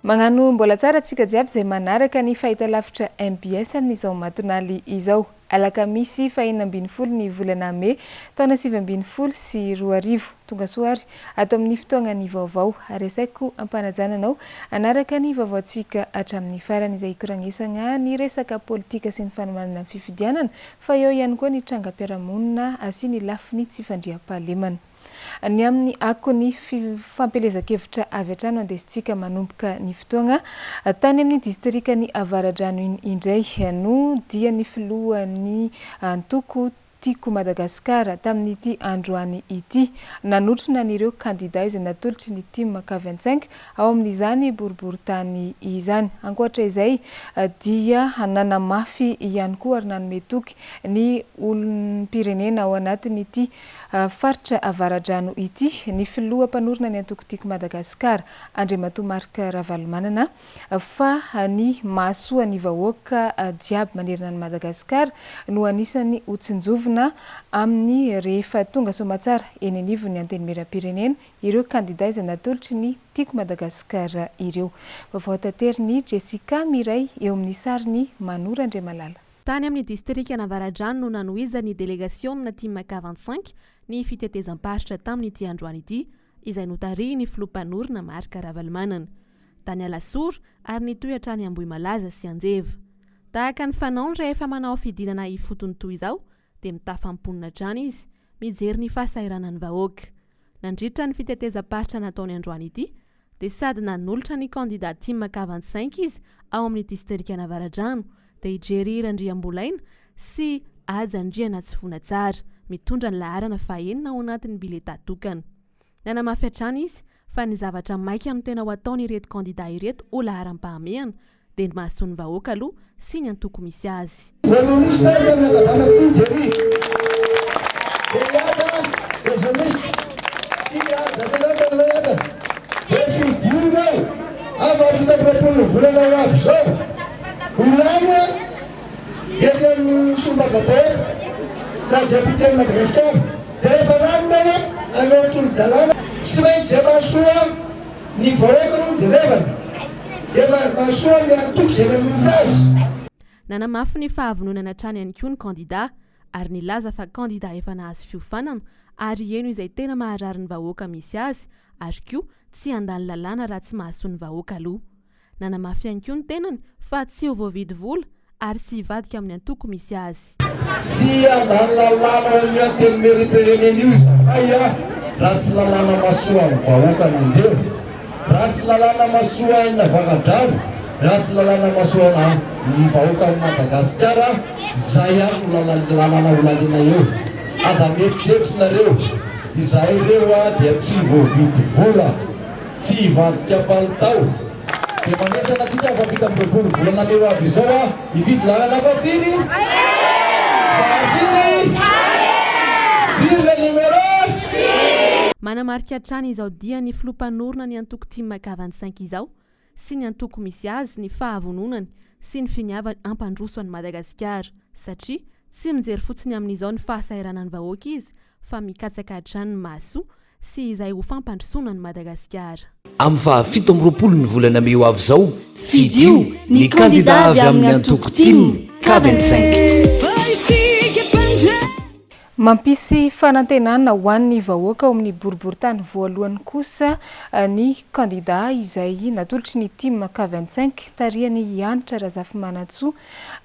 Magnano mbola tsara tsika jiaby izay manaraka ny fahitalavitra MBS amin'izao matonaly izao. Alakamisy 2 ny volana May taona 2024 tonga soary ato amin'ny fotoagnany vaovao aresaiko ampanajana anaraka ny vaovaontsika hatramin'ny farany izay ikoragnetsagna ny resaka politika sy ny fanomanana ny fifidianana fa eo ihany koa ny trangam-piarahamonina sy ny lafiny tsy fandriam-pahalemana. Ny amin'ny akony fampelezan-kevitra avy hatrany andesitsika manomboka ny fotoagna tany amin'ny distrikany Avaradrano indray no dia ny filohan'ny antoko tiako Madagasikara tamin'ity androany ity nanotrona n'ireo kandida izay natolotry ny team K25 ao amin'izany boriboritany izany. Ankoatra izay dia nanamafy ihany koa ary nanome toky ny olom-pirenena ao anatin'ity faritra Avaradrano ity ny filoham-panorona ny antoko tiako Madagasikara Andriamatoa Marc Ravalomanana fa ny mahasoa ny vahoaka jiaby manerana ny Madagasikara no anisany hotsinjovina amin'ny rehefa tonga somatsara eny anivon'ny antenimieram-pirenena ireo kandida izay natolotry ny tiako Madagasikara ireo. Vaovao tanteriny Jessica Miray eo amin'ny sariny Manora Andriamalala. Tany amin'ny distrikana Avaradrano no nanohizany délégation team K25 ny fitetezam-paritra tamin'ity androany ity izay notarihiny filoha-panorona Marc Ravalomanana tany Alasoro ary nitoy hatrany Ambohimalaza sy Anjeva. Tahaka ny fanaony rehefa manao fidinana ifotony toy izao dia mitafamponina hatrany izy mijery ny fahasairana ny vahoaka. Nandritra ny fitetezam-paritra nataony androany ity dia sady nanolotra ny candidat team K25 izy ao amin'ny distrikana Avaradrano dia hijery Randriambolaina sy Ajandriana tsy vonatsara mitondra ny laharana fahenina ao anatin'ny bileta tokana. Nanamafy hatrany izy fa ny zavatra maika no tena ho ataony ireto candidat ireto ho laharam-pahamehana dia ny mahasoa ny vahoaka aloha sy ny antoko misy azy. Nanamafy ny fahavononana hatrany ihany koa ny candidat ary nilaza fa candidat efa nahazo fiofanana ary eno izay tena maharary ny vahoaka misy azy ary koa tsy handany lalàna raha tsy mahasoa ny vahoaka aloha. Nanamafy ihany koa ny tenany fa tsy ho voavidy vola ary sy hivadika amin'ny antoko misy azy. Sy handany lalàna ny antenimieram-pirenena io raha tsy lalàna mahasoa ny vahoaka ny Anjeva, raha tsy lalàna mahasoa ny Avaradrano, raha tsy lalàna mahasoa ny vahoaka ny Madagasikara, izay ihany lalàna olaniana eo. Aza mieritreritrinareo izay ireo dia tsy voavidy vola, tsy hivadika palitao. Dia manentana atsika fa vita amin'ny 20 volana eo avy izao hividy lalàna fa firy? Manamarika hatrany izao dia ny filoha-panorona ny antoko team K25 izao sy ny antoko misy azy ny fahavononany sy ny finiavany ampandroso any Madagasikara satria tsy mijery fotsiny amin'izao ny fahasairana ny vahoaka izy fa mikatsaka hatrany ny mahasoa sy izay ho fampandrosoana ny Madagasikara. Amin'ny 17 ny volana May avy izao fidio ny kandida avy amin'ny antoko team K25. Mampisy fanantenana ho an'ny vahoaka ao amin'ny boriboritany voalohany kosa ny kandida izay natolotry ny team K25 tarihany Anitra Razafimanantsoa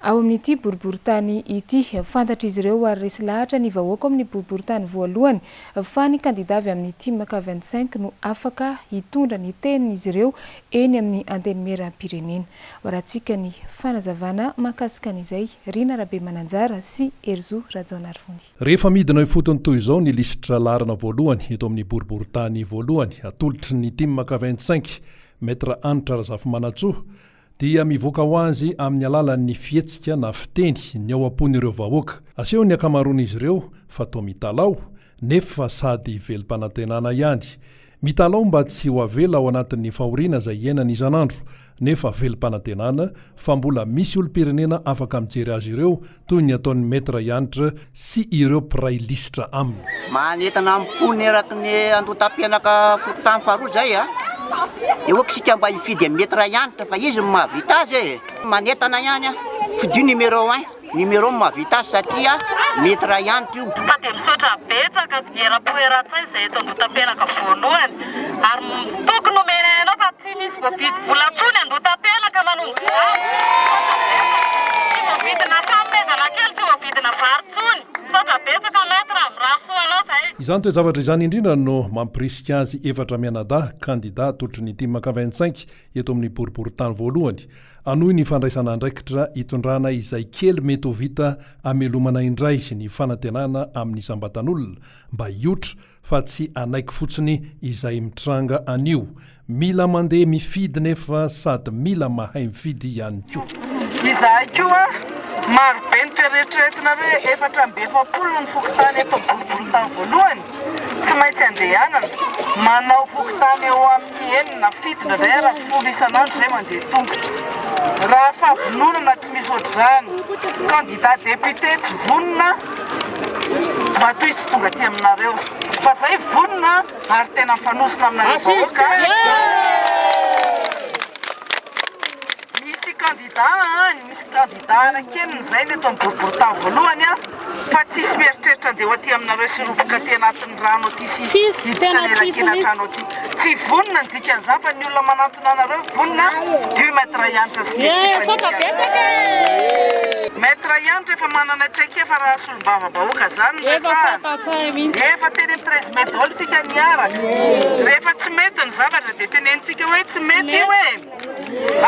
ao amin'ity boriboritany ity. Fantatra izy ireo ary resy lahatra ny vahoaka ao amin'ny boriboritany voalohany fa ny kandida avy amin'ny team K25 no afaka hitondra ny tenin'izy ireo eny amin'ny antenimieram-pirenena. Horantsika ny fanazavana mahakasika an'izay Rina Rabe Mananjara sy Erzo Rajaonarivony. Rehefa midina ifotony toy izao ny lisitra laharana voalohany eto amin'ny boriboritany voalohany atolotry ny team K25 Maître Anitra Razafimanantsoa dia mivoaka ho azy amin'ny alalan'ny fietsika na fiteny ny ao am-pon'ireo vahoaka. Aseho ny akamaroan'izy ireo fa toa mitalao nefa sady velim-panantenana ihany. Mitalao mba tsy ho avela ao anatin'ny fahoriana izay iainany isan'andro nefa velim-panantenana fa mbola misy olom-pirenena afaka mijery azy ireo toy ny ataon'ny Maître Anitra sy ireo mpiray lisitra aminy. Manentana ampony eraky ny andotam-pianaka fototany faharoa zay eokosika mba hifidy metra ianitra fa izy mahavita azy manetana ihany fidio numéro 1 numéro mahavita azy satria metra ianitra io fa dia misaotra betsaka era-poeratsay izay eto andotam-penaka voalohany ary tokony omenanao fa tsy misy voavidy vola-tsony andotam-penaka manomboka tsy voavidina famezana kely tsy voavidina varotsony misaotra betsaka metra amirasoanao zay izany toe zavatra izany indrindra no mampirisika azy efatra mianada kandida tolotry ny timaka 25 eto amin'ny boriboritany voalohany anohy ny fandraisana andraikitra hitondrana izay kely mety ho vita amelomana indray ny fanantenana amin'ny sambatan'olona mba hiotra fa tsy anaiky fotsiny izay mitranga anio mila mandeha mifidy nefa sady mila mahay mifidy ihany koa izahay koa maro be ny feretriretina hoe efatra amby 70 ny fokotany eto boriboritany voalohany tsy maintsy andehanana manao fokotany eo amin'ny enina fitona ray raha folo isanandro zay mandeha tongotra raha fa vononana tsy misy ohatr'izany candidat député tsy vonona matoy tsy tonga aty aminareo fa zay vonona ary tena mifanosina aminareo vahoaka misy candidat anakeniny zay ny eto amin'ny boriboritany voalohany fa tsisy mieritreritra andeha ho aty aminareo syroboka aty anatin'ny rano aty sy iditranelakilatrano aty tsy vonona ny dikan'izany fa ny olona manantona anareo vonona 2 metra ianitra sy metra ianitra efa manana traike fa raha solom-bava-bahoaka zany efa teny 13 mety daholo tsika niaraka rehefa tsy mety ny zavatra dia tenentsika hoe tsy mety io e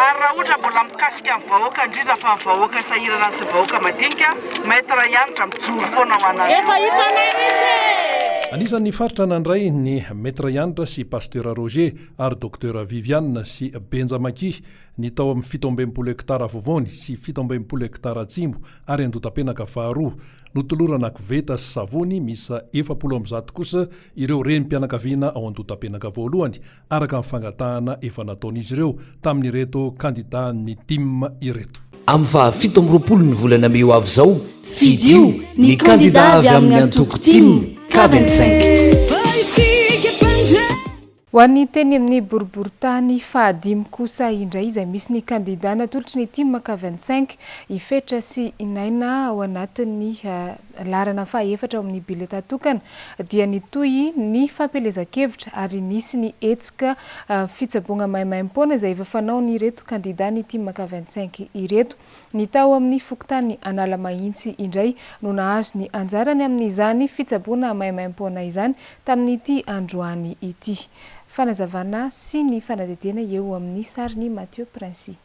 ary raha ohatra mbola mikasika amin'ny vahoaka indrindra fa ny vahoaka sahirana sy vahoaka madinika metra ianitra mijoro foana ho anareo anisan'ny faritra nandray ny maître ianitra sy pasteur Roger ary docteur Viviane sy Benjamaki ny tao amin'ny 17 hektara vovony sy 17 hektara atsimbo ary andotam-penaka faharoa notolorana koveta sy savony misa 400 kosa ireo renim-pianakaviana ao andotam-penaka voalohany araka amin'ny fangatahana efa nataon'izy ireo tamin'ny reto kandida ny tim ireto amin'ny fa 17 ny volana May avy zao fidio ny kandida avy amin'ny antoko tim K25 ho an'ny teny amin'ny boriboritany fahadimy kosa indray izay misy ny kandida natolotry ny tim K25 ifetra sy inaina ao anatin'ny larana fahaefatra ao amin'ny bileta tokana dia nitoy ny fampelezan-kevitra ary nisy ny etsika fitsaboana maimaim-poana izay efa fanao ny reto kandida ny tim K25 ireto ny tao amin'ny fokotany Anala Mahitsy indray no nahazo ny anjarany amin'izany fitsaboana maimaim-poana izany tamin'ity androany ity fanazavana sy ny fanadedena eo amin'ny sariny Mathieu Princy.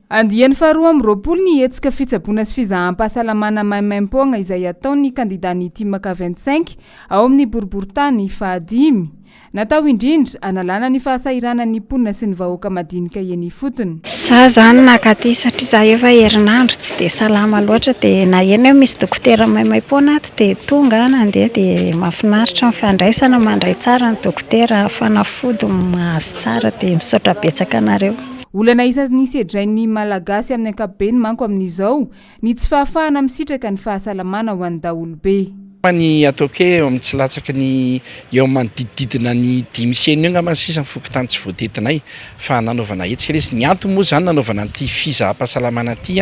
Andiany faharoa amin'ny 20 ny etsika fitsaboana sy fizaham-pahasalamana maimaim-poana izay ataon'ny kandida ny tim K25 ao amin'ny boriboritany fahadimy. Natao indrindra analana ny fahasahirana ny mponina sy ny vahoaka madinika eny fotony. Za zany nakaty satria za efa herinandro tsy dia salama loatra dia na eny misy dokotera maimaim-poana ato dia tonga nandeha dia mahafinaritra mifandraisana mandray tsara ny dokotera fanafody mahazo tsara dia misaotra betsaka anareo. Olana isan'ny sedrain'ny malagasy amin'ny ankapobeny manko amin'izao ny tsy fahafahana misitraka ny fahasalamana ho an'ny daholobe. Ny atoke amin'ny tsy latsaky ny eo manodidididina ny 5 seny io ngamba sisa fokotany tsy voatetinay fa nanaovana etsika lesy ny antony moa zany nanaovana an'ity fizaham-pahasalamana ty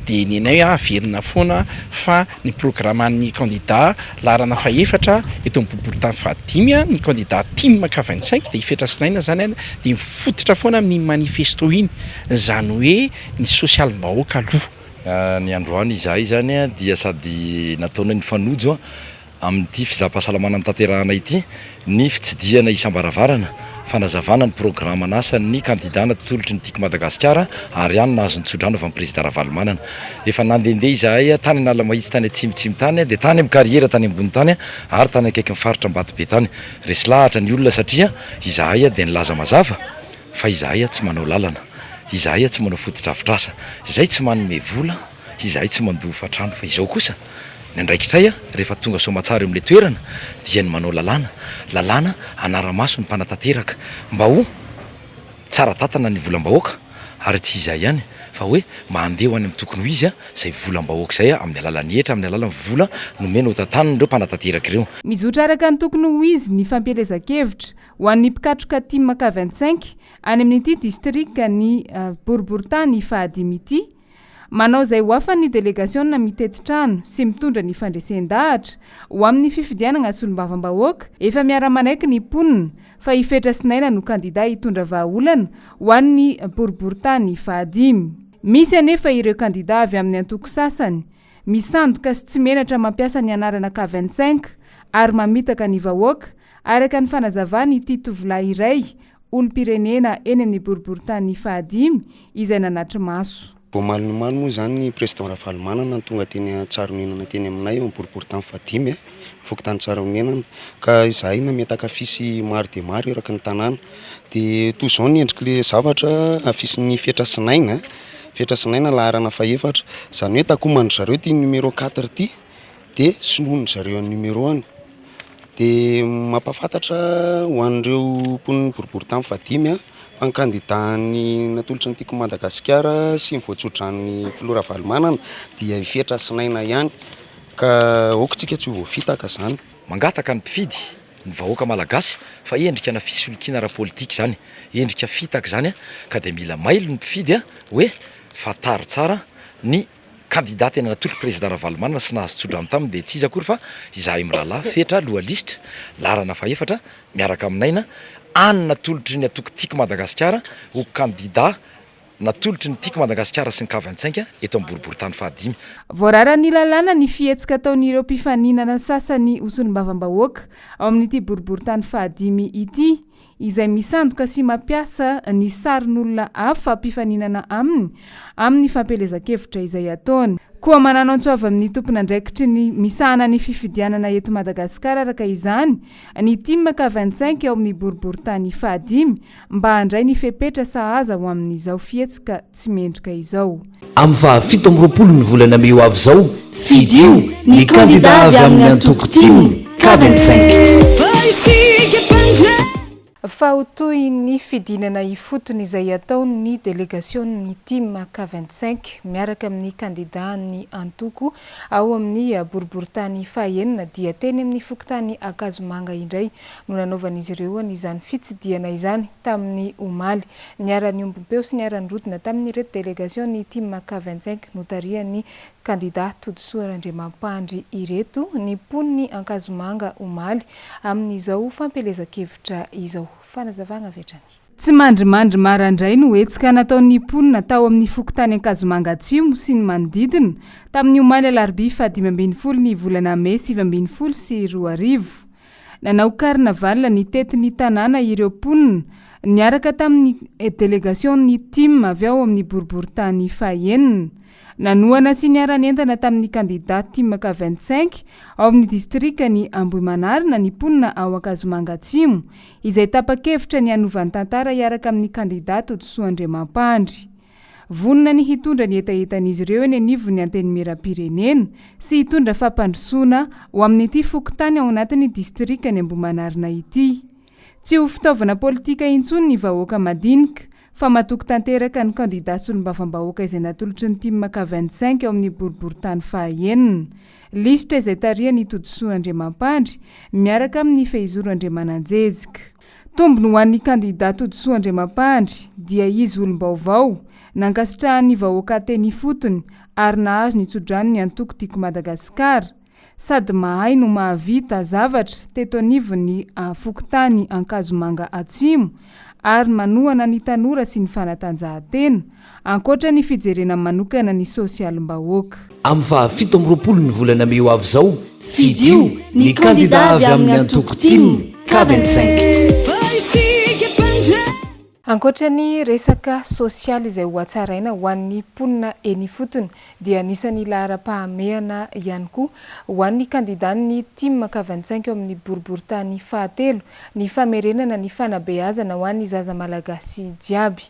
dia nenay averina foana fa ny programan'ny candidat larana faefatra eto amin'ny boriboritany fahadimy ny candidat tim K25 dia ifetra sinaina zany dia mifototra foana amin'ny manifesto iny zany hoe ny sosialim-bahoaka aloha ny androany izahay zany dia sady nataona ny fanojo amin'ity fizaham-pahasalamana tanterahana ity ny fitsidiana isam-baravarana fanazavana ny programme nasan'ny kandidana tolotry ny tiako Madagasikara ary ihany nahazo ny tsodrano avy amin'ny président Ravalomanana efa nandehandeha izahay tany Anala Mahitsy tany atsimotsimo tany dia tany amin'ny carrière tany ambony tany ary tany akaiky ny faritra Ambatobe tany resy lahatra ny olona satria izahay dia nilaza mazava fa izahay tsy manao lalana izahay tsy manao fotodrafitrasa izay tsy manome vola izahay tsy mandofa trano fa izao kosa ny andraikitray rehefa tonga somatsara eo amin'ilay toerana dia ny manao lalàna anara-maso ny mpanatanteraka mba ho tsara tatana ny volam-bahoaka ary tsy izay ihany fa hoe mandeha ho any amin'ny tokony ho izy izay volam-bahoaka izay amin'ny alalan'ny hetra amin'ny alalan'ny vola nomena ho tantaniny ireo mpanatanteraka ireo. Mizotra araka ny tokony ho izy ny fampelezan-kevitra ho an'ny mpikatroka timaka 25 any amin'ity distrika ny boriboritany fahadimy ity manao zay ho afa ny delegasion mitetitrano sy mitondra ny fandresen-dahatra ho amin'ny fifidianana solombavam-bahoaka efa miara-manaiky ny mponina fa ifetra sinaina no kandida hitondra vahaolana ho an'ny boriboritany fahadimy. Misy anefa ireo kandida avy amin'ny antoko sasany misandoka sy tsy menatra mampiasa ny anarana K25 ary mamitaka ny vahoaka araka ny fanazavany ity tovolahy iray olom-pirenena eny amin'ny boriboritany fahadimy izay nanatry maso. Malomalo moa zany président Rafalimanana tonga teny Tsaronenana teny aminay eo boriboritany fahadimy fokotany Tsaronenana ka izahay nametaka afisy maro dia maro eraky ny tanàna dia toy izao ny endrik'le zavatra afisin'ny fetra sinaina laharana faefatra zany hoe takomandry zareo ty numéro 4 ty dia sinoiny zareo ny numéro 1 dia mampafantatra ho an'ireo mponiny boriboritany fahadimy fa ny kandidany natolotra ny tiako Madagasikara sy voatsotran'ny Filoha Ravalomanana dia ifetra sinaina ihany ka okotsika tsy voafitaka zany. Mangataka ny mpifidy ny vahoaka malagasy fa endrika na fisolokiana ara-politika zany, endrika fitaka zany ka dia mila mailo ny mpifidy hoe fatary tsara ny kandida tena natolotra président Ravalomanana sy nahazo tsodrano taminy dia tsy izy akory fa izahay mirahalahy fetra lohalisitra larana faefatra miaraka aminaina any natolotry ny atoko tiako Madagasikara ho kandida natolotry ny tiako Madagasikara sy ny K25 eto amin'ny boriboritany fahadimy. Voarara ny lalàna ny fihetsika ataon'ireo mpifaninana sasany solombavam-bahoaka ao amin'ity boriboritany fahadimy ity izay misandoka sy mampiasa ny sarin'olona hafa mpifaninana aminy amin'ny fampelezan-kevitra izay ataony. Koa manano antsoava amin'ny tompona andraikitry ny misahana ny fifidianana eto Madagasikara araka izany ny team K25 ao amin'ny boriboritany fahadimy mba handray ny fepetra sahaza ho amin'izao fihetsika tsy mendrika izao. Amin'ny fahafito amby roapolo ny volana May avy izao fidio ny kandida avy amin'ny antoko team K25. Fa ho toy ny fidinana ifotony izay ataon'ny delegasion'ny team K25 miaraka amin'ny kandidany antoko ao amin'ny boriboritany fahaenina dia teny amin'ny fokotany Akazomanga indray no nanaovan'izy ireo izany fitsidiana izany tamin'ny omaly. Niara-ny ombom-peo sy niara-nirodina tamin'ny ireto delegasion'ny team K25 notarian'ny kandida Todsoa Randriamampandry ireto ny poniny Akazomanga omaly amin'izao fampelezan-kevitra izao. Fanazavana vetrany. Tsy mandrimandry marandray no hetsika nataon'ny ponina tao amin'ny fokotany Akazomanga Atsimo sy ny manodidina tamin'ny omaly alarobia fa 15 ny volana May 2024. Nanao karnaval ny tetin'ny tanàna ireo ponina niaraka tamin'ny delegasion'ny team avy ao amin'ny boriboritany fahaenina. Nanoana sy niara-nentana tamin'ny kandida team K25 ao amin'ny distrika ny Ambohimanarina ny ponina ao Akazomanga Atsimo izay tapa-kevitra ny hanovan'ny tantara iaraka amin'ny kandida Todsoa Randriamampandry. Vonona ny hitondra ny etaetan'izy ireo eny anivon'ny antenimieram-pirenena sy hitondra fampandrosoana ho amin'ity fokotany ao anatin'ny distrika ny Ambohimanarina ity. Tsy ho fitaovana politika intsony ny vahoaka madinika fa matoky tanteraka ny kandida solombavam-bahoaka izay natolotry ny team K25 ao amin'ny boriboritany fahaenina. Lisitra izay tarihany Todsoa Randriamampandry miaraka amin'ny Fehizoro Andriamananjezika. Tombony ho an'ny kandida Todsoa Randriamampandry dia izy olom-baovao nankasitrahany vahoaka teny fotony ary nahazo ny tsodrano ny antoko tiako Madagasikara sady mahay no mahavita zavatra teto anivon'ny fokotany Akazomanga Atsimo ary manohana ny tanora sy ny fanatanjahantena ankoatra ny fijerena manokana ny sosialim-bahoaka. Amin'ny fahafito amby roapolo ny volana May avy izao fidio ny kandida avy amin'ny antoko team K25. Ankoatra ny resaka sosialy izay ho atsaraina ho an'ny ponina eny fotony dia anisan'ny lahara-pahamehana ihany koa ho an'ny kandidan'ny team K25 amin'ny boriboritany fahatelo ny famerenana ny fanabeazana ho an'ny zaza malagasy jiaby.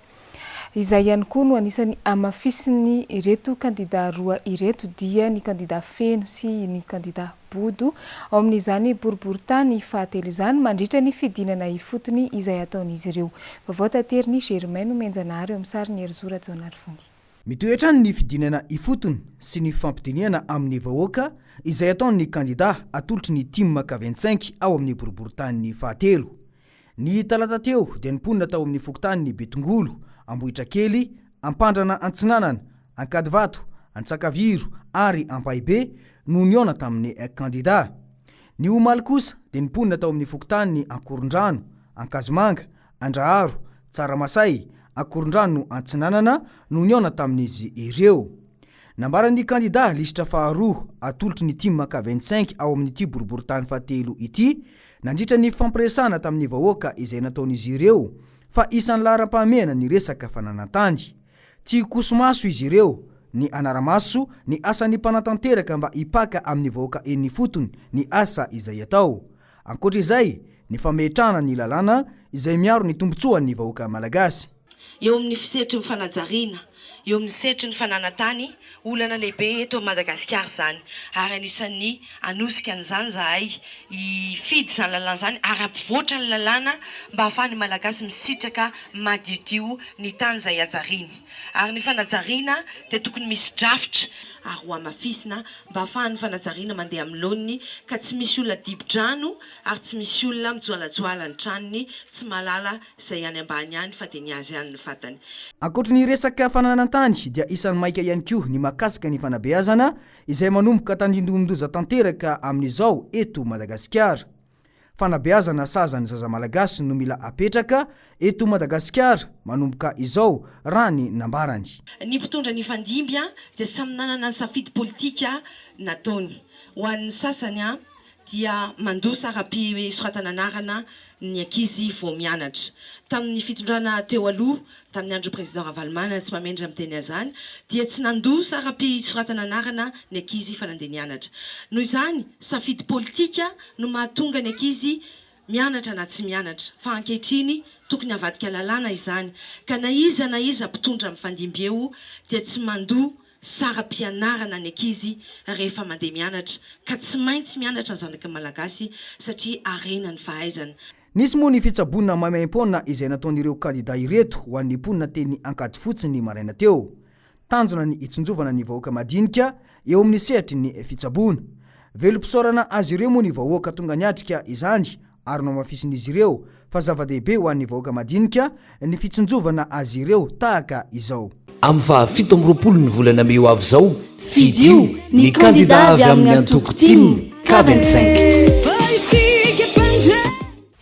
Izay ihany koa no anisan'ny amafisiny ireto kandida roa ireto dia ny kandida Feno sy ny kandida Bodo ao amin'izany boriboritany fahatelo izany mandritra ny fidinana ifotony izay ataon'izy ireo. Vaovao tateriny Germain no menjanary amin'ny sariny Erzora Jonarfondi. Mitoetra ny fidinana ifotony sy ny fampidiniana amin'ny vahoaka izay ataon'ny kandida atolotry ny team K25 ao amin'ny boriboritany fahatelo. Ny talata teo dia niponina tao amin'ny fokotany ny Betongolo, Ambohitra Kely, Ampandrana Antsinanana, Ankadivato, Antsakaviro ary Ampaibe no niona tamin'ny kandida. Ny omaly kosa dia niponina tao amin'ny fokotany ny Ankorondrano, Ankazomanga, Andraharo, Tsaramasay, Ankorondrano Antsinanana no niona tamin'izy ireo. Nambaran'ny kandida lisitra faharoa atolotry ny team K25 ao amin'ity boriboritany fahatelo ity, nandritra ny fampiresana tamin'ny vahoaka izay nataon'izy ireo fa isan'ny laharam-pahamehana ny resaka fananantany. Tsy kosomaso izy ireo ny anaramaso ny asan'ny mpanatanteraka mba hipaka amin'ny vahoaka en'ny fotony ny asa izay atao. Ankoatr'izay, ny fametrana ny lalàna izay miaro ny tombotsoan'ny vahoaka malagasy. Eo amin'ny fisetry ny fanajariana, eo amin'ny setry ny fananantany, olana lehibe eto Madagasikara zany. Ary anisan'ny anosika an'izany zahay hifidy izany lalàna zany ary ampivoatra ny lalàna mba ahafahany malagasy misitraka madiodio ny tany izay ajariany. Ary ny fanajariana dia tokony misy drafitra ary ho amafisina mba ahafahany fanajariana mandeha amin'ny laoniny ka tsy misy olona dibo-drano ary tsy misy olona mijoalajoala ny tranony tsy malala izay any ambany ihany fa dia ny azy ihany ny fatany. Ankoatra ny resaka fananantany dia isan'ny maika ihany koa ny makasika ny fanabeazana izay manomboka tandindondoza tanteraka amin'izao eto Madagasikara. Fanabeazana sazany zaza malagasy no mila apetraka eto Madagasikara manomboka izao raha ny nambarany. Ny mpitondra ny fandimbya dia samy nanana safidy politika nataony. Ho an'ny sasany dia mandosa ara-pisoratana anarana ny ankizy vao mianatra. Tamin'ny fitondrana teo aloha, tamin'ny andro président Ravalomanana tsy mamendra miteny azany, dia tsy nandosa ara-pisoratana anarana ny ankizy fa nandeha nianatra. Noho izany, safidy politika no mahatonga ny ankizy mianatra na tsy mianatra, fa ankehitriny tokony avadika lalàna izany. Ka na iza mpitondra amin'ny fandimby eo dia tsy mandoa saram-pianarana ny ankizy rehefa mandeha mianatra, ka tsy maintsy mianatra ny zanaka malagasy satria arena ny fahaizana. Nisy moa ny fitsabonana maimaim-pona izay nataon'ireo kandida ireto ho an'ny mponina teny Ankady fotsiny maraina teo. Tanjona ny itsinjovana ny vahoaka madinika eo amin'ny sehatry ny fitsabona. Velom-pisaorana azy ireo moa ny vahoaka tonga niatrika izany ary no mafisin'izy ireo fa zava-dehibe ho an'ny vahoaka madinika ny fitsinjovana azy ireo tahaka izao. Amin'ny fahafito amby roapolo ny volana May ho avy izao, fidio ny kandida avy amin'ny antoko team K25.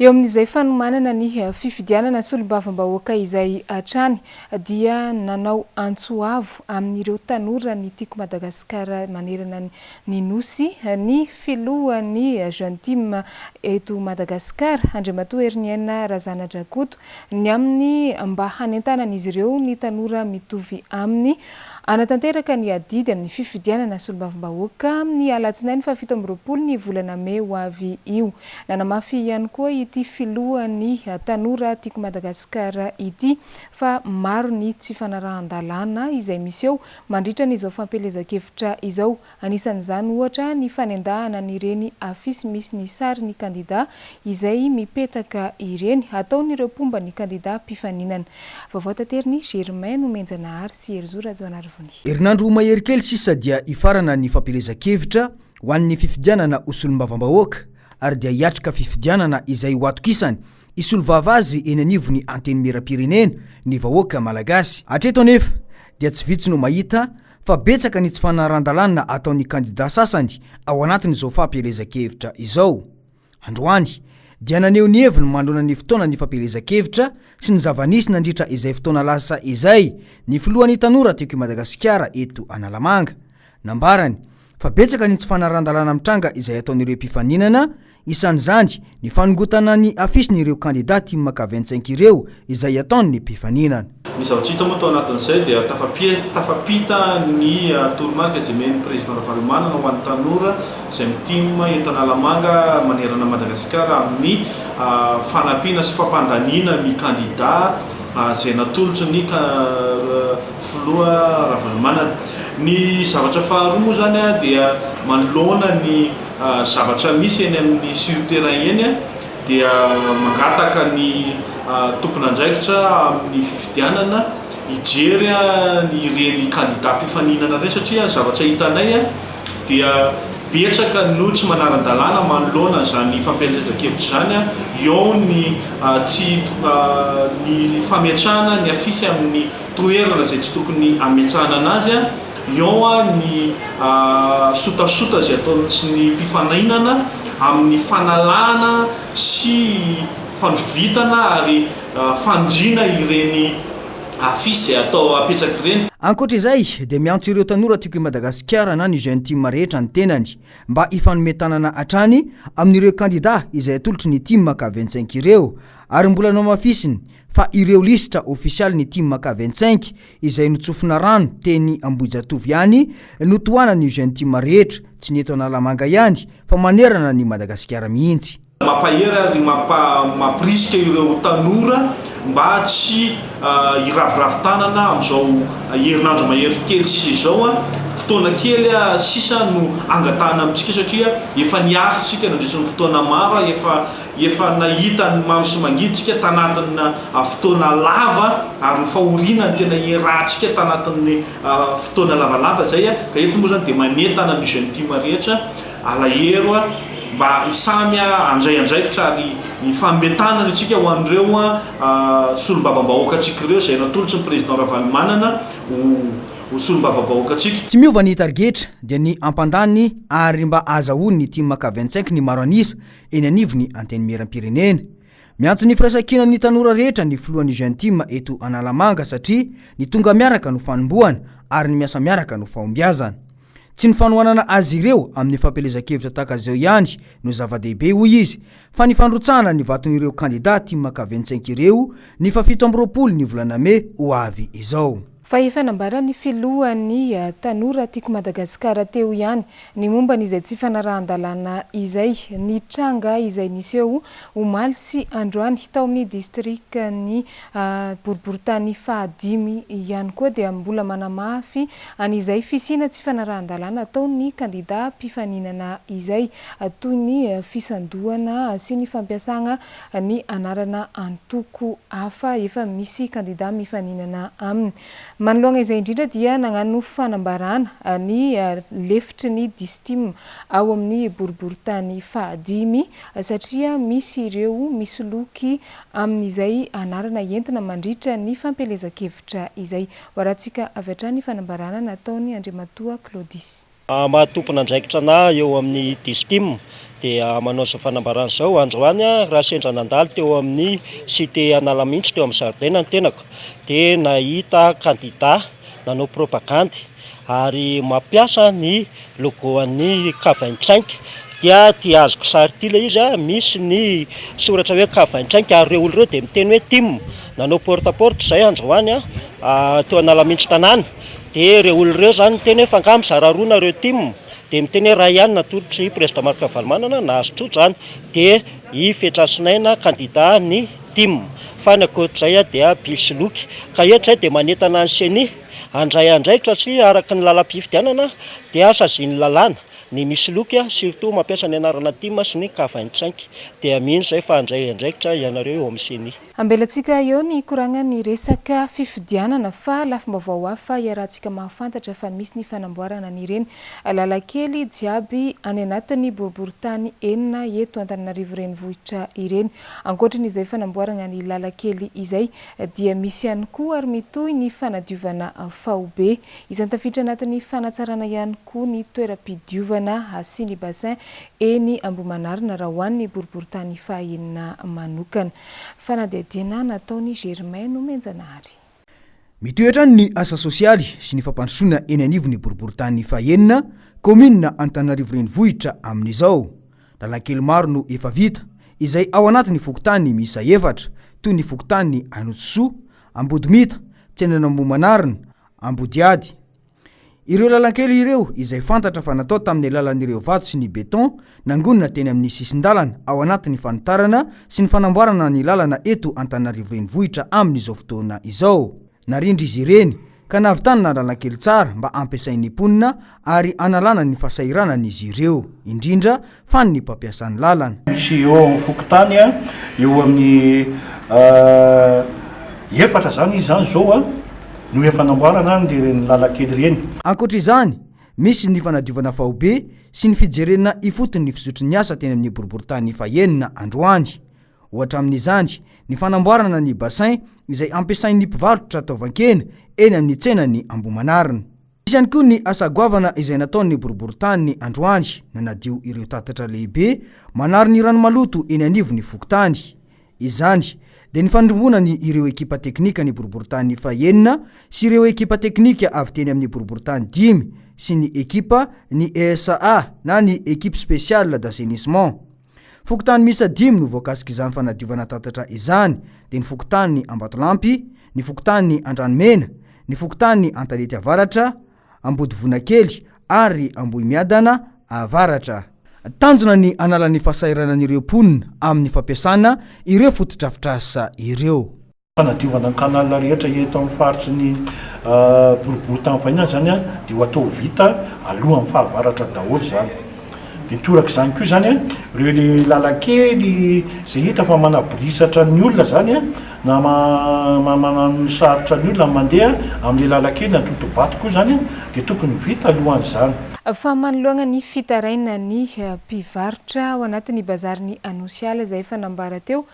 Eo amin'izay fanomanana ny fifidianana solombavam-bahoaka izay hatrany dia nanao antsoavo amin'ireo tanora ny tiako Madagasikara manerana ny nosy ny filohan'ny jeune team eto Madagasikara Andriamatoa Herniana Razana Drakoto ny amin'ny mba hanentanan'izy ireo ny tanora mitovy aminy anatanteraka ny adidy amin'ny fifidianana solombavam-bahoaka ny alatsinainy fa 17 ny volana May ho avy io. Nanamafy ihany koa ity filohan'ny tanora tiako Madagasikara ity fa maro ny tsy fanarahan-dalàna izay misy eo mandritra n'izao fampelezan-kevitra izao. Anisan'izany ohatra ny fanendahana n'ireny afisy misy ny sary ny kandida izay mipetaka ireny ataon'ireo pomba ny kandida mpifaninana. Vaovao tateriny Germain Nomenjanahary sy Erzora Joanarvo. Herinandro mahery kely sisa dia ifarana ny fampelezan-kevitra ho an'ny fifidianana solombavam-bahoaka ary dia hiatrika fifidianana izay ho atokisany isolovava azy eny anivony anteny miram-pirenena ny vahoaka malagasy. Hatreto anefa dia tsy vitsy no mahita fa betsaka ny tsy fanaran-dalàna ataon'ny kandida sasany ao anatin'izao fampelezan-kevitra izao. Androany dia naneo ny heviny mandona ny fotoana ny fampelezan-kevitra sy ny zava-nisy nandritra izay fotoana lasa izay ny filohan'ny tanora tiako Madagasikara eto Analamanga. Nambarany fa betsaka ny tsy fanaran-dalàna mitranga izay ataon'ireo mpifaninana, isan'izany ny fanongotana ny afisyn'ireo kandida team K25 ireo izay ataon'ny mpifaninana. Ny zavatra hita moa tao anatin'izay dia tafapita ny toromarika izay men'ny président Ravalomanana ho an'ny tanora izay team eto Analamanga manerana Madagasikara amin'ny fanampiana sy fampandaniana ny kandida izay natolotry ny filoha Ravalomanana. Ny zavatra faharoa moa zany dia manoloana ny zavatra misy eny amin'ny sur terrain eny dia mangataka ny tompon'andraikitra amin'ny fifidianana hijery ny reny kandida mpifaninana ireny satria zavatra hitanay dia betsaka no tsy manara-dalàna manoloana zany fampielezan-kevitra zany a eo ny ny fametrahana ny afisy amin'ny toerana zay tsy tokony ametrahana anazy a eo a ny sotasota zay ataony sy ny mpifanahinana amin'ny fanalana sy fandrovitana ary fandrina ireny afisy atao apetraky ireny. Ankoatra izay dia miantso ireo tanora tiako i Madagasikara na ny jeune team rehetra ny tenany mba hifanometanana hatrany amin'ireo kandida izay atolotry ny team K25 ireo ary mbola nao mafisiny fa ireo lisitra ofisialy ny team K25 izay notsofina rano teny Ambohijatovo ihany no tohanany jeune team rehetra tsy ny eto Analamanga ihany fa manerana ny Madagasikara mihitsy. Mampahery ary mampirisika ireo tanora mba tsy iraviravin-tanana amin'izao herinandro mahery kely sisa izao a fotoana kely sisa no angatahana amintsika satria efa niaritsika nandritran'ny fotoana maro efa nahita ny mamy sy mangiditsika tanatina fotoana lava ary fahoriana ny tena iarahantsika tanatin'ny fotoana lavalava zay a ka eto moa zany dia manentana ny jeune team rehetra alahero a mba isamy andray-andraikitra ary fametanana atsika ho an'ireo solombavam-bahoaka atsika ireo zay natolotsy ny président Ravalomanana ho solombavam-bahoaka atsika. Tsy miova ny targetra dia ny ampandany ary mba azahoany ny team K25 ny maro anisa eny anivony anteny miram-pirenena. Miantso ny firaisan-kina ny tanora rehetra ny filohan'ny jeune team eto Analamanga satria ny tonga miaraka no fanombohana ary ny miasa miaraka no fahombiazana. Tsy ny fanohanana azy ireo amin'ny fampelezan-kevitra tahaka izao ihany no zava-dehibe hoy izy fa ny fandrotsahana ny vaton'ireo kandidat team K25 ireo ny fa 17 ny volana May ho avy izao. Fa efa nambarany filohan'ny tanora tiako Madagasikara teo ihany ny momba n'izay tsy fanarahan-dalàna izay ny tranga izay niseho omaly sy androany tao amin'ny distrik'ny boriboritany fahadimy ihany koa dia mbola manamafy an'izay fisina tsy fanarahan-dalàna ataon'ny kandida mpifaninana izay toy ny fisandohana sy ny fampiasana ny anarana antoko hafa efa misy kandida mifaninana aminy. Manoloana izay indrindra dia nagnano fanambarana ny lefitry ny distim ao amin'ny boriboritany fahadimy satria misy ireo misoloky amin'izay anarana entina mandritra ny fampelezan-kevitra izay. Hoarantsika avy hatrany fanambarana nataony Andriamatoa Claudis. Mahatompona andraikitra na eo amin'ny distim dia manao izao fanambarana izao androany raha sendra nandalo teo amin'ny cité Analamindry teo amin'ny zaridaina ny tenako dia nahita kandida nanao propagandy ary mampiasa ny logo an'ny K25 dia azoko sary ty ilay izy misy ny soratra hoe K25 ary ireo olona ireo dia miteny hoe team nanao porte-à-porte izay androany teo Analamindry tanàna dia ireo olona ireo zany miteny hoe fangamy zararoana ireo team dia miteny hoe raha ihany natolotry président Marc Ravalomanana nahazo tsotra zany dia ifetrasinaina kandida ny team fa ny ankoatr'izay dia bilsiloky ka eto izay dia manentana ny seni andray-andraikitra sy araka ny lalam-pifidianana dia saziany lalàna ny misy loky surtout mampiasa ny anarana team sy ny K25 dia mino izay fa andray-andraikitra ianareo eo amin'ny seni. Ambelantsika eo ny koragna ny resaka fifidianana fa lafim-baovao hafa iarahantsika mahafantatra fa misy ny fanamboarana n'ireny lalan-kely jiaby any anatin'ny boriboritany enina eto Antananarivo renivohitra ireny. Ankoatran'izay fanamboarana ny lalan-kely izay dia misy ihany koa ary mitohy ny fanadiovana faobe izany tafiditra anatin'ny fanatsarana ihany koa ny toeram-pidiovana sy ny bassin eny Ambohimanarina raha hoan'ny boriboritany fahaenina manokana. Fanadihadiana nataony Germain Menjanahary. Mitoetra ny asa sosialy sy ny fampandrosoana eny anivony boriboritany fahaenina komina Antananarivo renivohitra amin'izao. Lalan-kely maro no efa vita izay ao anatin'ny fokotany miisa 4 toy ny fokotany Anotsoa, Ambodimita, Tsenan'Ambohimanarina, Ambodiady. Ireo lalan-kely ireo izay fantatra fa natao tamin'ny alalan'ireo vato sy ny beton nangonina teny amin'ny sisin-dalana ao anatin'ny fanotarana sy ny fanamboarana ny lalana eto Antananarivo renivohitra amin'izao fotoana izao. Narindra izy ireny ka navitanana lalan-kely tsara mba ampiasain'ny mponina ary analana ny fahasahiranan'izy ireo indrindra fa ny mpampiasan'ny lalana. Misy eo amin'ny fokotany eo amin'ny efatra zany izy zany zao no efa namboarana ny lalan-kely ireny. Ankoatra izany misy ny fanadiovana fahobe sy ny fijerena ifotony ny fisotry ny asa teny amin'ny boriboritany fahenina androany. Ohatra amin'izany ny fanamboarana ny bassin izay ampiasain'ny mpivarotra taovan-kena eny amin'ny tsenany Ambohimanarina. Misy ihany koa ny asa goavana izay nataon'ny boriboritany androany nanadio ireo tatatra lehibe manary ny rano maloto eny anivon'ny Fokotany. Izany dia ny fandombonany ireo ekipa teknika ny boriboritany fahenina sy ireo ekipa teknika avy teny amin'ny boriboritany 5 sy ny ekipa ny ESA na ny équipe spéciale d'assainissement. Fokotany misa 5 no voakasika izany fanadiovana tatatra izany dia ny Fokotany Ambatolampy, ny Fokotany Andranomena, ny Fokotany Antalety Avaratra, Ambodivonakely ary Ambohimiadana Avaratra. Tanjona ny analan'ny fahasahiranan'ireo mponina amin'ny fampiasana ireo fotodrafitrasa ireo. Fanadiovana ny kanala rehetra eto amin'ny faritry ny boriboritany fahenina zany dia ho atao vita alohan'ny fahavaratra daholo zany. Dia toraka izany koa zany ireo lalakely izay hita fa manaborisatra ny olona zany na manano sarotra ny olona mandeha amin'ny lalakely antotobato koa zany dia tokony vita alohan'izany. Fa manoloana ny fitaraina ny mpivarotra ao anatin'ny bazariny anosiala izay efa nambara teo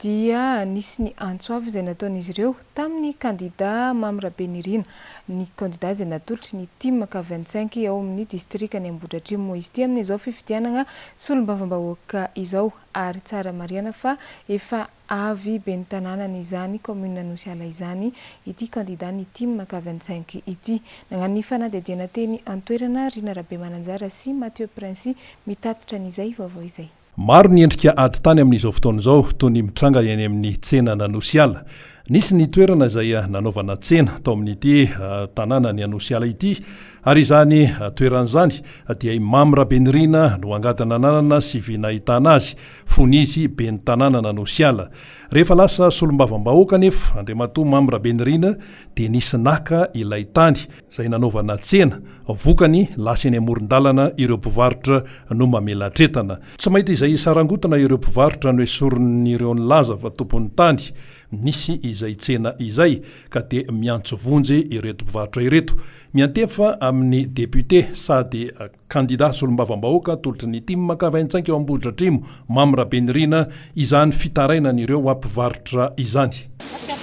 dia nisy ny antsoavy izay nataon'izy ireo tamin'ny kandida Mamy Rabenirina, ny kandida izay natolotry ny TIMK 25 ao amin'ny distrikany Ambohidratrimo izy ity amin'izao fifidianana solombavambahoaka izao ary tsara mariana fa efa avy ben'ny tanànany izany commune anosiala izany ity kandida ny TIMK 25 ity. Nagnano ny fanadihadiana teny antoerana Rina Rabe Mananjara sy Mathieu Prince mitatitra n'izay vaovao izay. Maro ny endrika ady tany amin'izao fotoana izao toy ny mitranga eny amin'ny tsena n'Anosiala. Nisy ny toerana izay nanaovana tsena tao amin'ity tanàna ny Anosiala ity ary izany toeran'izany dia i Mamy Rabenirina no angatana nanana sy vinahitana azy fonizy ben'ny tanàna n'Anosiala. Rehefa lasa solombavambahoaka nefa Andriamatoa Mamy Rabenirina dia nisy naka ilay tany izay nanaovana tsena vokany lasa eny amoron-dalana ireo mpivarotra no mamelatretana. Tsy mahita izay sarangotana ireo mpivarotra no esoron'ireo nilaza fa tompon'ny tany nisy izay tsena izay ka dia miantso vonjy ireto mpivarotra ireto. Miantefa amin'ny député sady kandida solombavambahoaka tolotry ny TIMK 25 eo Ambohidratrimo Mamy Rabenirina izany fitarainan'ireo mpivarotra izany.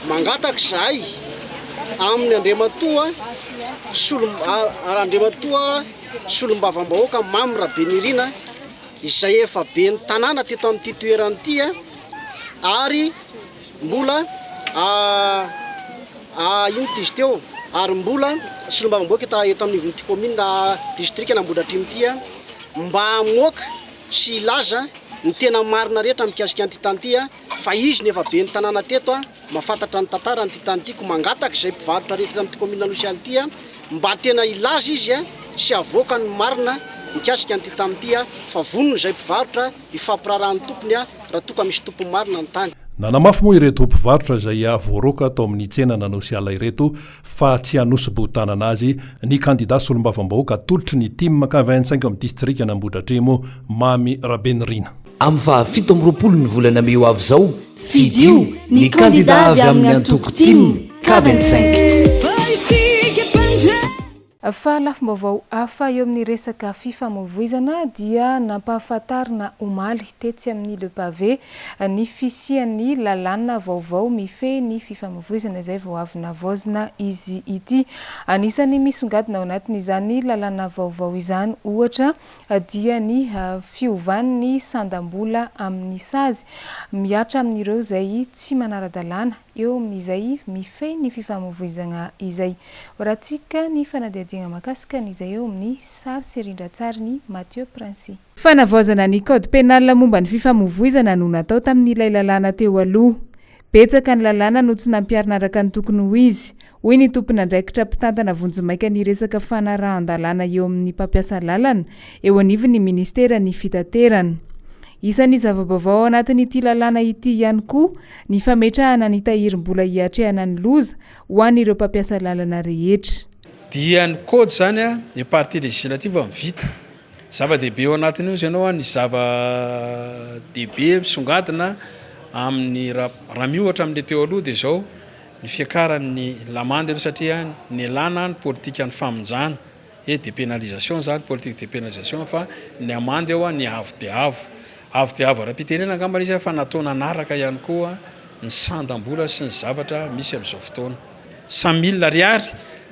Mangataka zahay amin'ny Andriamatoa solombavambahoaka Mamy Rabenirina izay efa ben'ny tanàna teto amin'ity toerana ity ary mbola ino izy teo ary mbola solombavambahoaka eto amin'ny nivon'ity commune na district Ambohidratrimo ity mba amoaka sy ilaza ny tena marina rehetra mikasika an'ity tany ity fa izy nefa ben'ny tanàna teto mahafantatra ny tantara an'ity tany ity ko mangataka izay mpivarotra rehetra amin'ity commune Anosiala ity mba tena ilaza izy sy avoaka ny marina mikasika an'ity tany ity fa vonona izay mpivarotra ifampirarahan'ny tompony raha toka misy tompo marina ny tany. Nanamafy moa ireto mpivarotra izay voaroaka tao amin'ny tsena n'Anosiala ireto fa tsy hanosy-botana anazy ny kandida solombavambahoaka tolotry ny TIMK 25 amin'ny distrikany Ambohidratrimo Mamy Rabenirina. Amin'ny fahafito amby roapolo ny volana May ho avy izao fidio ny kandida avy amin'ny antoko TIM K25. Fa lafim-baovao hafa eo amin'ny resaka fifamoivoizana dia nampahafantarina omaly tetsy amin'ny Le Pavé ny fisian'ny lalàna vaovao mifehy ny fifamoivoizana izay vao avy navaozina izy ity. Anisany misongadina ao anatin'izany lalàna vaovao izany ohatra dia ny fiovan'ny sandam-bola amin'ny sazy miatra amin'ireo izay tsy manara-dalàna eo amin'izay mifehy ny fifamoivoizana izay. Horatsika ny fanadihadiana makasika n'izay eo amin'ny sary sy rindratsary ny Mathieu Prince. Fanavaozana ny code pénal momba ny fifamoivoizana no natao tamin'ilay lalàna teo aloha. Betsaka ny lalàna no tsy nampiarina araka ny tokony ho izy. Hoy ny tompona andraikitra mpitantana vonjimaika ny resaka fanarahan-dalàna eo amin'ny mpampiasa lalana eo anivon'ny ministera ny fitaterana. Isan'ny zava-baovao anatin'ity lalàna ity ihany koa ny fametrahana ny tahirim-bola hiatrehana ny loza ho an'ireo mpampiasa lalana rehetra. Dia ny code zany ny partie législative vita. Zava-dehibe ao anatin'io ianao ny zava-dehibe misongadina amin'ny raha miohatra amin'ilay teo aloha dia izao ny fiakaran'ny lamande satria ny lana ny politika ny famonjana e dépénalisation zany politique dépénalisation fa ny amande eo a ny avo de avo raha-pitenena angambana izy fa nataona anaraka ihany koa ny sandam-bola sy ny zavatra misy amin'izao fotoana 100 000 ariary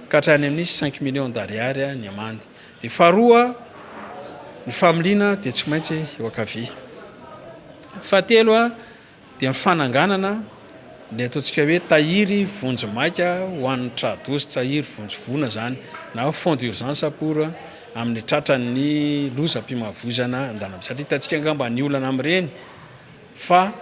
ka hatrany amin'ny 5 millions d'ariary ny amande de faharoa ny familiana de tsy maintsy eo akavia fahatelo a de ny fananganana le ataontsika hoe tahiry vonjy maika ho an'ny trados tahiry vonjovona zany na fond d'urgence pour amin'ny tratran'ny lozam-pimavozana andanam satria tatsika angamba ny olana amin'ireny fa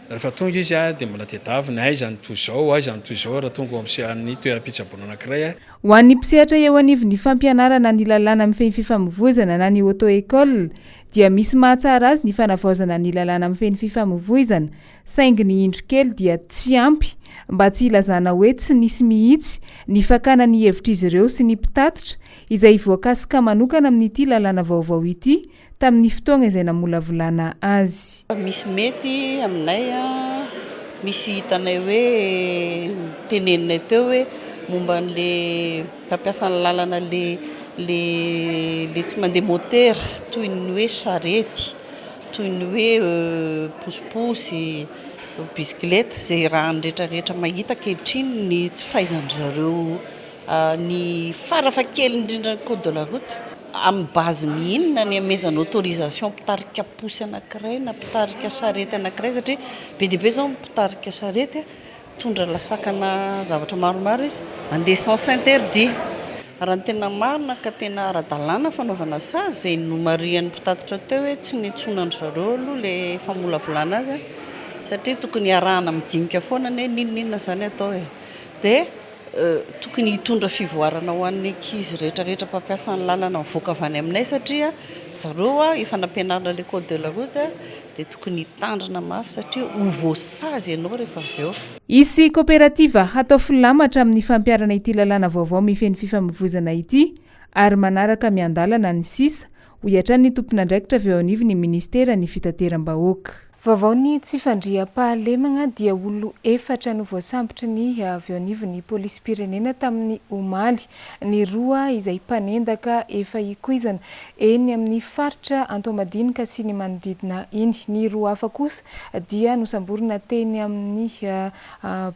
rehefa tonga izy a de mbola tedavina aiza ny toy zao raha tonga amin'ny toeram-pitsaboana anankiray ho an'ny mpisehatra eo anivon'ny fampianarana ny lalàna amin'ny feny fifamovoizana na ny auto-école dia misy mahatsara azy ny fanavaozana ny lalàna amin'ny feny fifamovoizana saingy ny indro kely dia tsy ampy mba tsy ilazana hoe tsy nisy mihitsy ny fakana ny hevitra izy ireo sy ny mpitatitra izay voakasika manokana amin'ity lalàna vaovao ity tamin'ny fotoana izay namolavolana azy. Misy mety aminay misy hitanay hoe teneninay teo hoe momba n'le fampiasana lalana le tsy mandeha moteur toy ny hoe charrette toy ny hoe posiposy bisikileta zay raha rehetrarehetra mahita kehitriny ny tsy fahaizan'zareo ny farafakely indrindra ny code de la route amin'ny baziny inona ny amezana autorisation mpitarika posy anankiray na mpitarika charrette anankiray satria be dia be zao mpitarika charrette tondra lasakana zavatra maromaro izy mandeha sens interdit raha ny tena marina ka tena ara-dalàna fanaovana sazy zay nomarian'ny mpitatitra teo hoe tsy nitsonany zareo aloha le famolavolana azy satria tokony arahana midinika foana ny ninninona zany atao e dia tokony hitondra fivoarana ho an'ny ankizy rehetrarehetra mpampiasa ny lalana mivoaka avy any aminay satria zareo efa nampianarina le code de la route dia tokony hitandrina mafy satria ho voasazy ianao rehefa avy eo. Isy kooperativa hatao filamatra amin'ny fampiarana ity lalàna vaovao mifeny fifamovoizana ity ary manaraka miandalana ny sisa ho iatran'ny tompon'andraikitra avy eo anivon'ny ministera ny fitateram-bahoaka. Vaovao ny tsy fandriam-pahalemana dia olo 4 no voasambotry ny avy eo anivon'ny polisy pirenena tamin'ny omaly ny 2 izay mpanendaka efa hikoizana eny amin'ny faritra Antomadinika sy ny manodidina iny. Ny 2 hafa kosa dia nosamborina teny amin'ny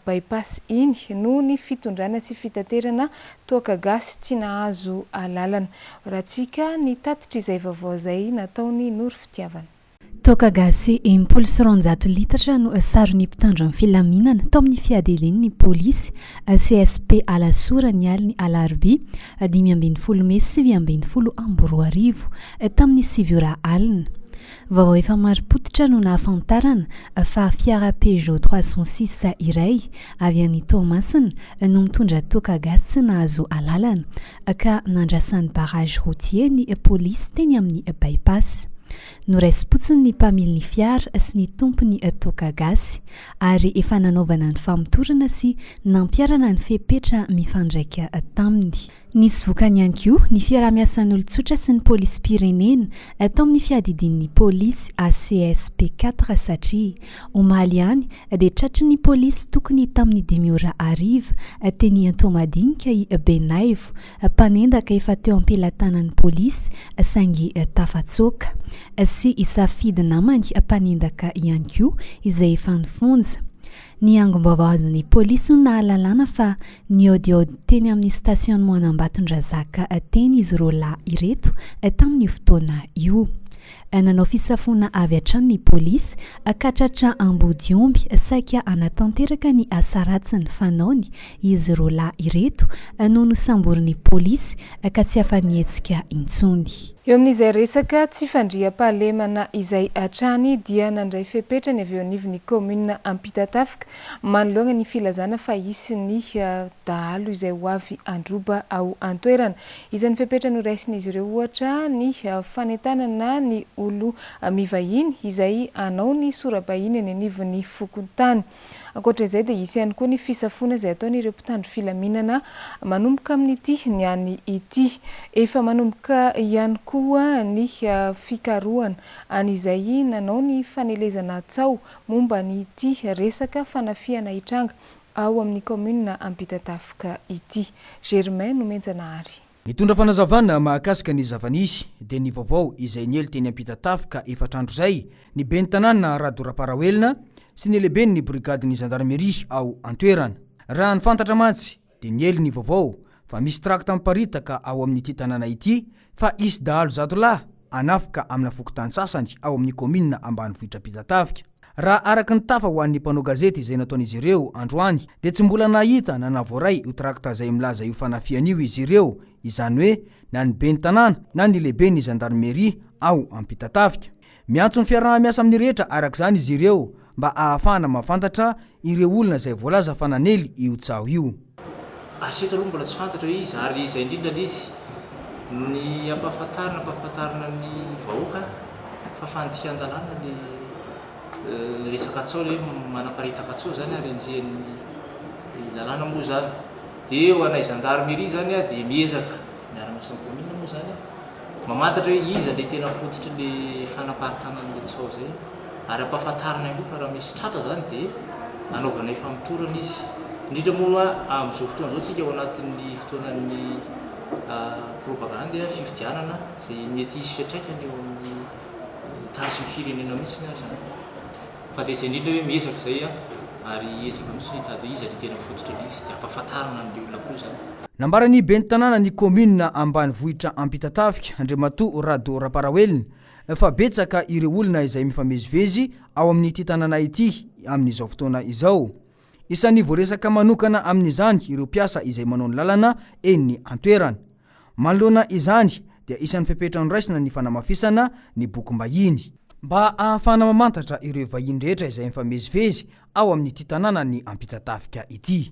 bypass iny no ny fitondrana sy fitaterana toaka gasy tsy nahazo alalana. Rahatsika ny tatitra izay vaovao izay nataony Noro Fitiavana. Toaka gasy 1.9 litatra no sarony mpitandro amin'ny filaminana tao amin'ny fiadelin'ny polisy CSP Alasora ny aliny Alarbi 5 Mey 2020 Amboarivo tamin'ny 7 alina. Vaovao efa maripotitra no nahafantarana fa fiara Peugeot 306 iray avy any Tomasina no mitondra toaka gasy nahazo alalana ka nandrasan'ny barrage routier ny polisy teny amin'ny bypass. Noraisy-potsiny ny mpamily ny fiara sy ny tompony toaka gasy ary efa nanaovana ny famotorana sy nampiarana ny fepetra mifandraika taminy. Nisy vokany ihany koa ny fiarah-miasan'olon-tsotra sy ny polisy pirenena tao amin'ny fiadidin'ny polisy ACSP 4 satria omaly ihany dia tratry ny polisy tokony tamin'ny 5:00 teny Antomadinika i Benaivo mpanendaka efa teo am-pelatanan'ny polisy saingy tafatsoka sy isafidy namany mpanendaka ihany koa izay efa nifonja. Ny angom-baovazon'ny polisy no nahalalana fa niodiody teny amin'ny stationnement Ambatondrazaka teny izy roa ireto tamin'ny fotoana io. Nanao fisafona avy hatrany ny polisy katratra Ambodiomby saika anatanteraka ny asa ratsy ny fanaony izy roa ireto no nosamborin'ny polisy ka tsy afa-nietsika intsony. Eo amin'izay resaka tsy fandriam-pahalemana izay hatrany dia nandray fepetra ny avy eo anivon'ny commune Ampitatafika manoloana ny filazana fa hisy ny dahalo izay ho avy androba ao antoerana. Izany fepetra no raisin'izy ireo ohatra ny fanentanana ny olo mivahiny izay anao ny sora-bahiny any anivon'ny fokontany. Ankoatr'izay dia hisy ihany koa ny fisafona izay ataon'ireo mpitandro filaminana manomboka amin'ity niany ity. Efa manomboka ihany koa ny fikarohana an'izay nanao ny fanelezana tsao momba ny ity resaka fanafiana hitranga ao amin'ny commune Ampitatafika ity. Germain no menjanahary. Nitondra fanazavana mahakasika ny zavanisy dia ny vaovao izay niely teny ampita-tafika efatrandro zay ny ben'ny tanàna Radoraparaoelina sy ny lehiben'ny brigadiny gendarmerie ao antoerana. Raha ny fantatra mantsy dia niely ny vaovao fa misy trakta miparitaka ao amin'ity tanàna ity fa isy dahalo zato lahy anafika amina fokotany sasany ao amin'ny komina ambanivohitra Ampita-tafika. Raha araka ny tafa ho an'ny mpanao gazety izay nataon'izy ireo androany dia tsy mbola nahita na navoray io trakta izay milaza io fanafian'io izy ireo, izany hoe na ny ben'ny tanàna na ny lehiben'ny gendarmerie ao Ampita-tafika. Miantso ny fiaraha-miasa amin'ny rehetra araka izany izy ireo mba ahafahana mahafantatra ireo olona izay voalaza fa nanely io tsao io. Hatreto aloha mbola tsy fantatra hoe izy ary izay indrindra izy ny ampahafantarina ny vahoaka fa fandikan-tanàna ny resaka tsao le manaparitaka tsao zany ary enjehan'ny lalàna moa zany. Dia ho anay gendarmerie zany dia miezaka miara-miasa komina moa zany mamantatra hoe iza le tena fototra le fanaparitana an'le tsao zay ary ampahafantarina ihany koa fa raha misy tratra zany dia anaovana ifamitorana izy. Indrindra moa amin'izao fotoana izao tsika ao anatin'ny fotoanan'ny propagande fifidianana izay mety hisy fiantraikany eo amin'ny tasy ny firenena mihitsy zany. Fa dia izay indrindra hoe miezaka izay ary ezaka mihitsy hitady iza le tena fototra izy dia ampahafantarana an'le olona koa zany. Nambarany ben'ny tanàna ny komina ambanivohitra Ampita-tafika Andriamatoa Radoraparaoelina fa betsaka ireo olona izay mifamezivezy ao amin'ity tanàna ity amin'izao fotoana izao. Isan'ny voaresaka manokana amin'izany ireo mpiasa izay manao ny lalana eny antoerana. Manoloana izany dia isan'ny fepetrany raisina ny fanamafisana ny bokim-bahiny mba ahafahana mamantatra ireo vahiny rehetra izay mifamezivezy ao amin'ity tanàna ny Ampita-tafika ity.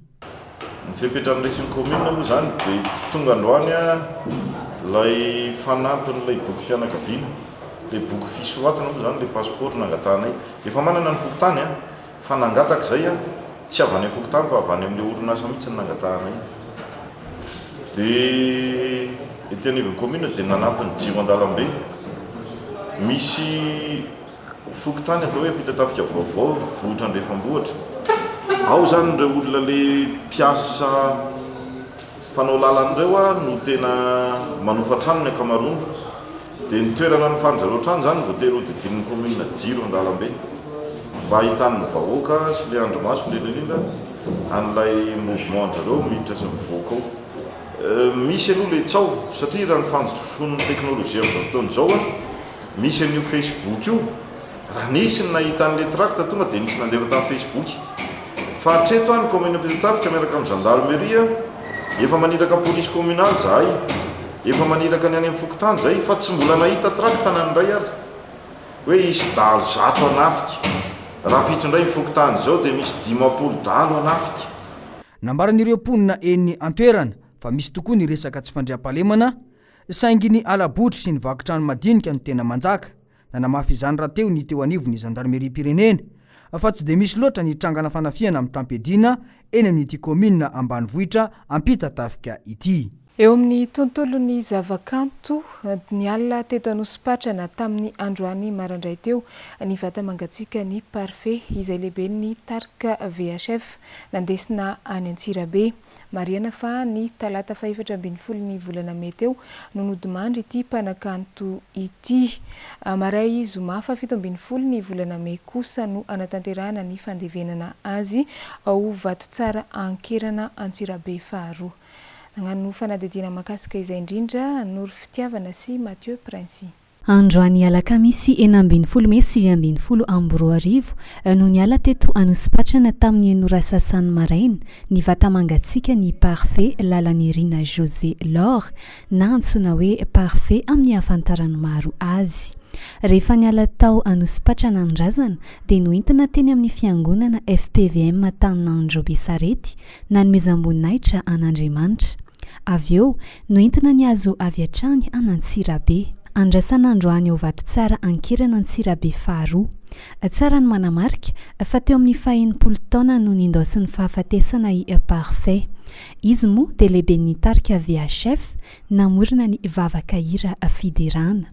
Ny fepetrany raisin'ny komina moa zany dia tonga androany lay fanampin'ilay boky mpianakaviana, lay boky fisoratana moa zany lay passeport nangatanay. Efa manana ny fokotany fa nangataka izay tsy avy any amin'ny fokotany fa avy any amin'ilay orinasa mihitsy ny nangatanay. Dia ety anivon'ny komina dia nanampy ny jiro an-dalambe. Misy fokotany atao hoe Ampita-tafika vaovao vohitra andrefambohatra. Ao zany ireo olona le mpiasa mpanao lalan'ireo no tena manofa trano ny akamaroany. Dia ny toerana ny faran'izareo trano zany voatery ho didin'ny komina jiro an-dalambe mba ahitan'ny vahoaka sy le andromaso indrindra an'ilay mouvement andrareo miditra sy mivoaka ao. Misy aloha le tsao satria raha ny fandrosoan'ny teknôlôjia amin'izao fotoana izao misy an'io Facebook io raha nisy ny nahita an'le trakta tonga dia nisy nandefa tamin'ny Facebook. Fa hatreto ny komina Ampita-tafika miaraka amin'ny gendarmerie efa maniraka polisy communal zahay, efa maniraka ny any amin'ny fokotany zay fa tsy mbola nahita trakta na ndray ary hoe isy dahalo zato anafika. Raha pitondray ny fokotany zao dia misy 50 dahalo anafika. Nambaran'ireo mponina eny antoerana fa misy tokoa ny resaka tsy fandriam-pahalemana saingy ny alabotry sy ny vakitrano madinika no tena manjaka. Nanamafy izany raha teo ny teo anivon'ny gendarmerie pirenena fa tsy dia misy loatra ny trangana fanafiana amin'ny tampedina eny amin'ity komina ambanivohitra Ampita-tafika ity. Eo amin'ny tontolon'ny zavakanto ny alina teto anosipatrana tamin'ny androany marandray teo ny vata mangatsiaka ny parfait izay lehiben'ny tarika VHF nandesina any Antsirabe. Mariana fa ny talata 24 ny volana May teo no nodimandry ity mpanakanto ity. Maray zoma fa 17 ny volana May kosa no anatanterahana ny fandevenana azy ao vato tsara ankerana Antsirabe faharoa. Nagnano fanadidina makasika izay indrindra Nory Fitiavana sy Mathieu Prince. Androany alakamisy 12 May 2020 amby 2 arivo no niala teto anosipatrana tamin'ny enora sasany maraina ny vata mangatsiaka ny parfait lalan'i Rina José Laure na antsoina hoe parfait amin'ny ahafantarany maro azy. Rehefa niala tao anosipatrana andrazana dia noentina teny amin'ny fiangonana FPVM Taninandro Besarety nanomezam-boninahitra an'Andriamanitra. Avy eo noentina niazo avy hatrany an'Antsirabe. Andrasana androany ao vato tsara ankirana Antsirabe faharoa. Tsara ny manamarika fa teo amin'ny 40 taona no nindaosin'ny fahafatesana i parfait. Izy moa dia lehiben'ny tarika VHF namorona ny vavaka hira fiderana.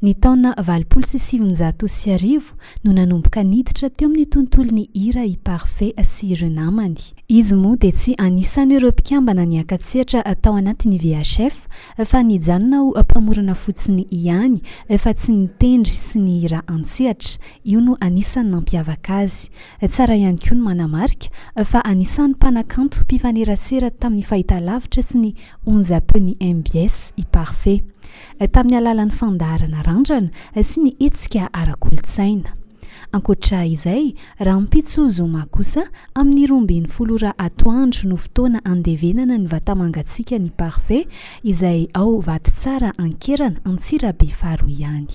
Ny taona 2017 no nanomboka niditra teo amin'ny tontolon'ny hira i Parfait sy ireo namany. Izy moa dia tsy anisan'ny ireo mpikambana niankatsehatra atao anatin'ny VHF fa nijanona ho mpamorona fotsiny ihany fa tsy nitendry sy ny hira antsehatra. Io no anisan'ny nampiavaka azy. Tsara ihany koa no manamarika fa anisan'ny mpanakanto mpifanerasera tamin'ny fahitalavitra sy ny onjam-peon'ny MBS i Parfait. Tamin'ny alalan'ny fandaharana randrana sy ny hetsika ara-kolontsaina. Ankoatra izay, raha mpitsozo makosa amin'ny 12 atoandro no fotoana andevenana ny vatamangatsiaka ny Parfait izay ao vato tsara ankerana Antsirabe faharoa ihany.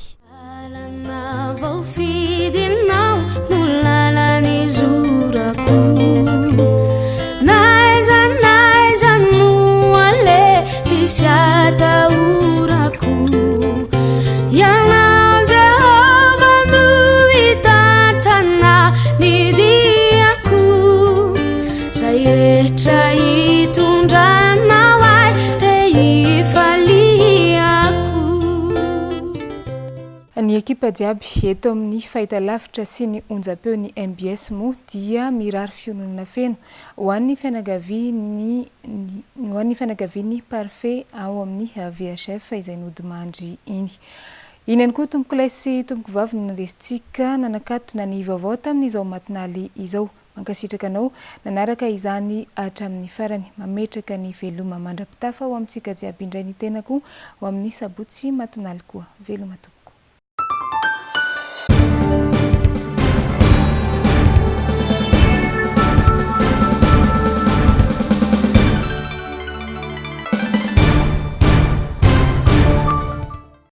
Ny ekipa jiaby eto amin'ny fahitalavitra sy ny onjam-peon'ny MBS moa dia mirary fiononana feno ho an'ny fianakavian'ny Parfait ao amin'ny VHF izay nodimandry iny. Iny ihany koa tompoko lay sy tompoko vavy no nandesintsika nanakatona ny vaovao tamin'izao matinaly izao. Mankasitraka anao nanaraka izany hatramin'ny farany, mametraka ny veloma mandrapitafa ho amintsika jiaby indray ny tenako ho amin'ny sabotsy matinaly koa. Veloma tompoko.